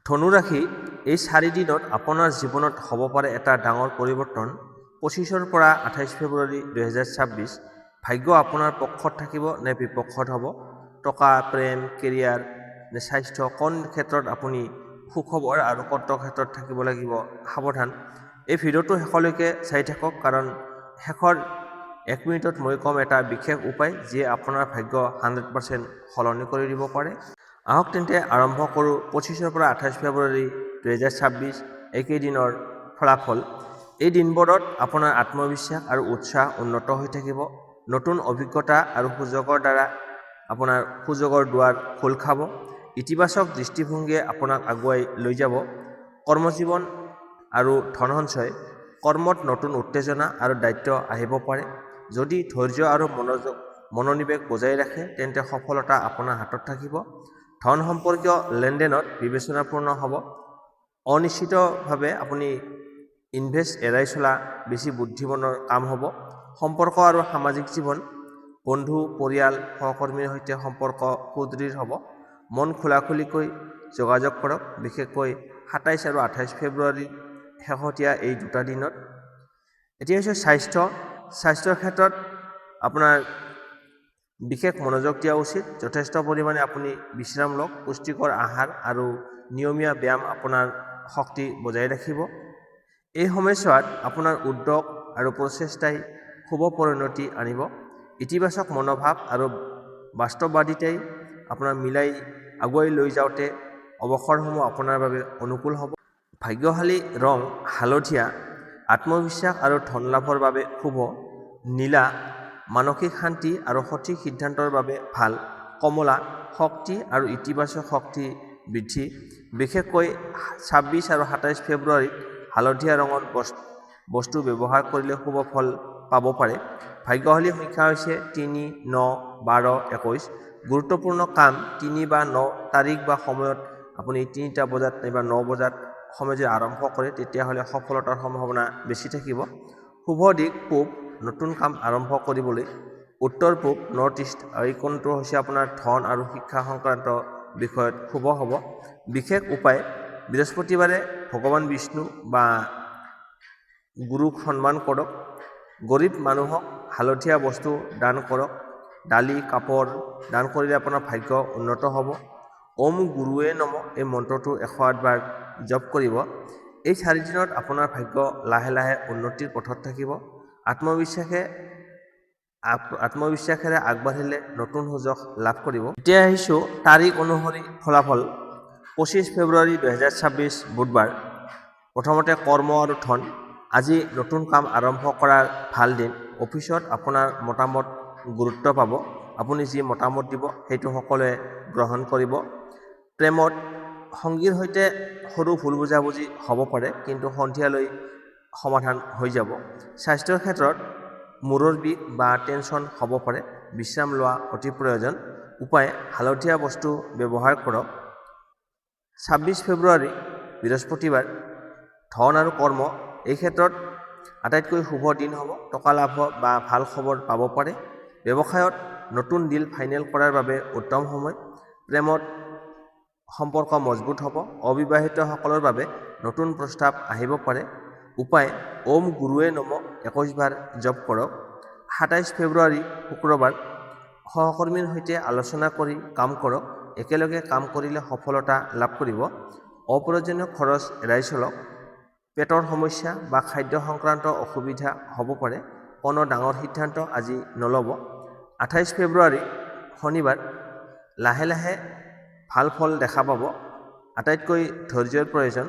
ধনু ৰাশি এই 4 দিনত আপোনাৰ জীৱনত হ'ব পাৰে এটা ডাঙৰ পৰিৱৰ্তন। 25ৰ পৰা 28 ফেব্ৰুৱাৰী 2026 ভাগ্য আপোনাৰ পক্ষত থাকিব নে বিপক্ষত হ'ব? টকা, প্ৰেম, কেৰিয়াৰ নে স্বাস্থ্য, কোন ক্ষেত্ৰত আপুনি সুখবৰ আৰু কোনটো ক্ষেত্ৰত থাকিব লাগিব সাৱধান। এই ভিডিঅ'টো শেষলৈকে চাই থাকক, কাৰণ শেষৰ 1 মিনিটত মই ক'ম এটা বিশেষ উপায় যিয়ে আপোনাৰ ভাগ্য 100% সলনি কৰি দিব পাৰে। আহক তেন্তে আৰম্ভ কৰোঁ 25ৰ পৰা 28 ফেব্ৰুৱাৰী 2026 একেদিনৰ ফলাফল। এই দিনবোৰত আপোনাৰ আত্মবিশ্বাস আৰু উৎসাহ উন্নত হৈ থাকিব। নতুন অভিজ্ঞতা আৰু সুযোগৰ দ্বাৰা আপোনাৰ সুযোগৰ দুৱাৰ খোল খাব। ইতিবাচক দৃষ্টিভংগীয়ে আপোনাক আগুৱাই লৈ যাব। কৰ্মজীৱন আৰু ধন সঞ্চয়, কৰ্মত নতুন উত্তেজনা আৰু দায়িত্ব আহিব পাৰে। যদি ধৈৰ্য আৰু মনোনিৱেশ বজাই ৰাখে তেন্তে সফলতা আপোনাৰ হাতত থাকিব। ধন সম্পৰ্কীয় লেনদেনত বিবেচনাপূৰ্ণ হ'ব। অনিশ্চিতভাৱে আপুনি ইনভেষ্ট এৰাই চলা বেছি বুদ্ধিমানৰ কাম হ'ব। সম্পৰ্ক আৰু সামাজিক জীৱন, বন্ধু, পৰিয়াল, সহকৰ্মীৰ সৈতে সম্পৰ্ক সুদৃঢ় হ'ব। মন খোলাখুলিকৈ যোগাযোগ কৰক, বিশেষকৈ 27 আৰু 28 ফেব্ৰুৱাৰীৰ শেহতীয়া এই দুটা দিনত। এতিয়া হৈছে স্বাস্থ্যৰ ক্ষেত্ৰত আপোনাৰ বিশেষ মনোযোগ দিয়া উচিত। যথেষ্ট পৰিমাণে আপুনি বিশ্ৰাম লওক। পুষ্টিকৰ আহাৰ আৰু নিয়মীয়া ব্যায়াম আপোনাৰ শক্তি বজাই ৰাখিব। এই সময়ছোৱাত আপোনাৰ উদ্যোগ আৰু প্ৰচেষ্টাই শুভ পৰিণতি আনিব। ইতিবাচক মনোভাৱ আৰু বাস্তৱবাদিতাই আপোনাৰ মিলাই আগুৱাই লৈ যাওঁতে অৱসৰসমূহ আপোনাৰ বাবে অনুকূল হ'ব। ভাগ্যশালী ৰং হালধীয়া, আত্মবিশ্বাস আৰু ধন লাভৰ বাবে শুভ। নীলা, মানসিক শান্তি আৰু সঠিক সিদ্ধান্তৰ বাবে ভাল। কমলা, শক্তি আৰু ইতিবাচক শক্তি বৃদ্ধি। বিশেষকৈ 26 আৰু 27 ফেব্ৰুৱাৰীত হালধীয়া ৰঙৰ বস্তু ব্যৱহাৰ কৰিলে শুভ ফল পাব পাৰে। ভাগ্যশালী সংখ্যা হৈছে 3, 9, 12, 21। গুৰুত্বপূৰ্ণ কাম 3 বা 9 তাৰিখ বা সময়ত আপুনি 3টা বজাত নাইবা 9 বজাত সময় যদি আৰম্ভ কৰে তেতিয়াহ'লে সফলতাৰ সম্ভাৱনা বেছি থাকিব। শুভ দিশ পূব, নতুন কাম আৰম্ভ কৰিবলৈ। উত্তৰ পূব, নৰ্থ ইষ্ট, এই কোণটো হৈছে আপোনাৰ ধন আৰু শিক্ষা সংক্ৰান্ত বিষয়ত শুভ হ'ব। বিশেষ উপায়, বৃহস্পতিবাৰে ভগৱান বিষ্ণু বা গুৰুক সন্মান কৰক। গৰীব মানুহক হালধীয়া বস্তু দান কৰক। দালি, কাপোৰ দান কৰিলে আপোনাৰ ভাগ্য উন্নত হ'ব। ওম গুৰুৱে নমঃ এই মন্ত্ৰটো 108 বাৰ জপ কৰিব। এই 4 দিনত আপোনাৰ ভাগ্য লাহে লাহে উন্নতিৰ পথত থাকিব। আত্মবিশ্বাসেৰে আগবাঢ়িলে নতুন সুযোগ লাভ কৰিব। এতিয়া আহিছোঁ তাৰিখ অনুসৰি ফলাফল। 25 ফেব্ৰুৱাৰী 2026 বুধবাৰ। প্ৰথমতে কৰ্ম আৰু ধন। আজি নতুন কাম আৰম্ভ কৰাৰ ভাল দিন। অফিচত আপোনাৰ মতামত গুৰুত্ব পাব। আপুনি যি মতামত দিব সেইটো সকলোৱে গ্ৰহণ কৰিব। প্ৰেমত সংগীৰ সৈতে সৰু ভুল বুজাবুজি হ'ব পাৰে, কিন্তু সন্ধিয়ালৈ সমাধান হৈ যাব। স্বাস্থ্যৰ ক্ষেত্ৰত মূৰৰ বিষ বা টেনচন হ'ব পাৰে, বিশ্ৰাম লোৱা অতি প্ৰয়োজন। উপায়, হালধীয়া বস্তু ব্যৱহাৰ কৰক। 26 ফেব্ৰুৱাৰী বৃহস্পতিবাৰ। ধন আৰু কৰ্ম, এই ক্ষেত্ৰত আটাইতকৈ শুভ দিন হ'ব। টকা লাভ বা ভাল খবৰ পাব পাৰে। ব্যৱসায়ত নতুন ডিল ফাইনেল কৰাৰ বাবে উত্তম সময়। প্ৰেমত সম্পৰ্ক মজবুত হ'ব। অবিবাহিতসকলৰ বাবে নতুন প্ৰস্তাৱ আহিব পাৰে। উপায়, ওম গুৰুৱে নমঃ 21 বাৰ জপ কৰক। 27 ফেব্ৰুৱাৰী শুক্ৰবাৰ। সহকৰ্মীৰ সৈতে আলোচনা কৰি কাম কৰক। একেলগে কাম কৰিলে সফলতা লাভ কৰিব। অপ্ৰয়োজনীয় খৰচ এৰাই চলক। পেটৰ সমস্যা বা খাদ্য সংক্ৰান্ত অসুবিধা হ'ব পাৰে। কোনো ডাঙৰ সিদ্ধান্ত আজি নল'ব। 28 ফেব্ৰুৱাৰী শনিবাৰ। লাহে লাহে ভাল ফল দেখা পাব। আটাইতকৈ ধৈৰ্যৰ প্ৰয়োজন।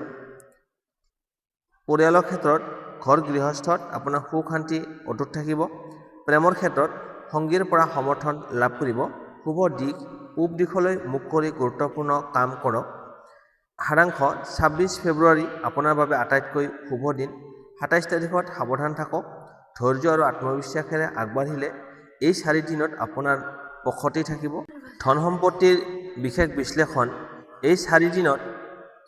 পৰিয়ালৰ ক্ষেত্ৰত ঘৰ গৃহস্থত আপোনাৰ সুখ শান্তি অটুট থাকিব। প্ৰেমৰ ক্ষেত্ৰত সংগীৰ পৰা সমৰ্থন লাভ কৰিব। শুভ দিশ পূব দিশলৈ মুখ কৰি গুৰুত্বপূৰ্ণ কাম কৰক। সাৰাংশ, 26 ফেব্ৰুৱাৰী আপোনাৰ বাবে আটাইতকৈ শুভ দিন। 27 তাৰিখত সাৱধান থাকক। ধৈৰ্য আৰু আত্মবিশ্বাসেৰে আগবাঢ়িলে এই 4 দিনত আপোনাৰ পক্ষতেই থাকিব। ধন সম্পত্তিৰ বিশেষ বিশ্লেষণ। এই 4 দিনত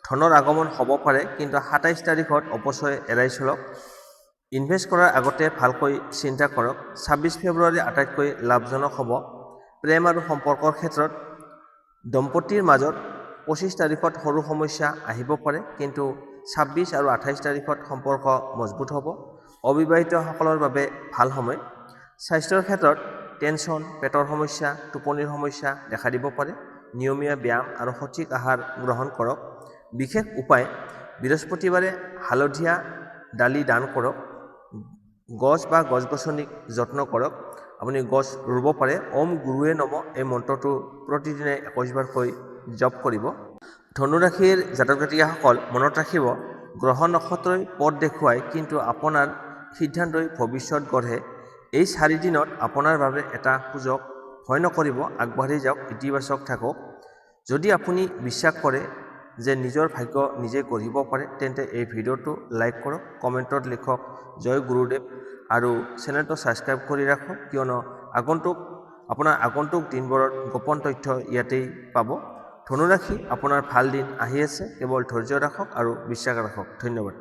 ধনৰ আগমন হ'ব পাৰে, কিন্তু 27 তাৰিখত অপচয় এৰাই চলক। ইনভেষ্ট কৰাৰ আগতে ভালকৈ চিন্তা কৰক। 26 ফেব্ৰুৱাৰী আটাইতকৈ লাভজনক হ'ব। প্ৰেম আৰু সম্পৰ্কৰ ক্ষেত্ৰত দম্পতীৰ মাজত 25 তাৰিখত সৰু সমস্যা আহিব পাৰে, কিন্তু 26 আৰু 28 তাৰিখত সম্পৰ্ক মজবুত হ'ব। অবিবাহিতসকলৰ বাবে ভাল সময়। স্বাস্থ্যৰ ক্ষেত্ৰত টেনচন, পেটৰ সমস্যা, টোপনিৰ সমস্যা দেখা দিব পাৰে। নিয়মীয়া ব্যায়াম আৰু সঠিক আহাৰ গ্ৰহণ কৰক। বিশেষ উপায়: বৃহস্পতিবাৰে হালধীয়া ডালি দান কৰক। গছ বা গছ-গছনিক যত্ন কৰক। আপুনি গছ ৰুব পাৰে। ওম গুৰুৱে নমঃ এই মন্ত্ৰটো প্ৰতিদিনে 21 বাৰকৈ জপ কৰিব। ধনুৰাশিৰ জাতক জাতিকাসকল মনত ৰাখিব, গ্ৰহ নক্ষত্ৰই পথ দেখুৱায়, কিন্তু আপোনাৰ সিদ্ধান্তই ভৱিষ্যত গঢ়ে। এই 4 দিনত আপোনাৰ বাবে এটা সুযোগ। ভয় নকৰিব, আগবাঢ়ি যাওক, ইতিবাচক থাকক। যদি আপুনি বিশ্বাস কৰে যে নিজৰ ভাগ্য নিজে গঢ়িব পাৰে, তেন্তে এই ভিডিঅ'টো লাইক কৰক, কমেণ্টত লিখক জয় গুৰুদেৱ আৰু চেনেলটো ছাবস্ক্ৰাইব কৰি ৰাখক, কিয়নো আপোনাৰ আগন্তুক দিনবোৰত গোপন তথ্য ইয়াতেই পাব। ধনুৰাশি, আপোনাৰ ভাল দিন আহি আছে। কেৱল ধৈৰ্য ৰাখক আৰু বিশ্বাস ৰাখক। ধন্যবাদ।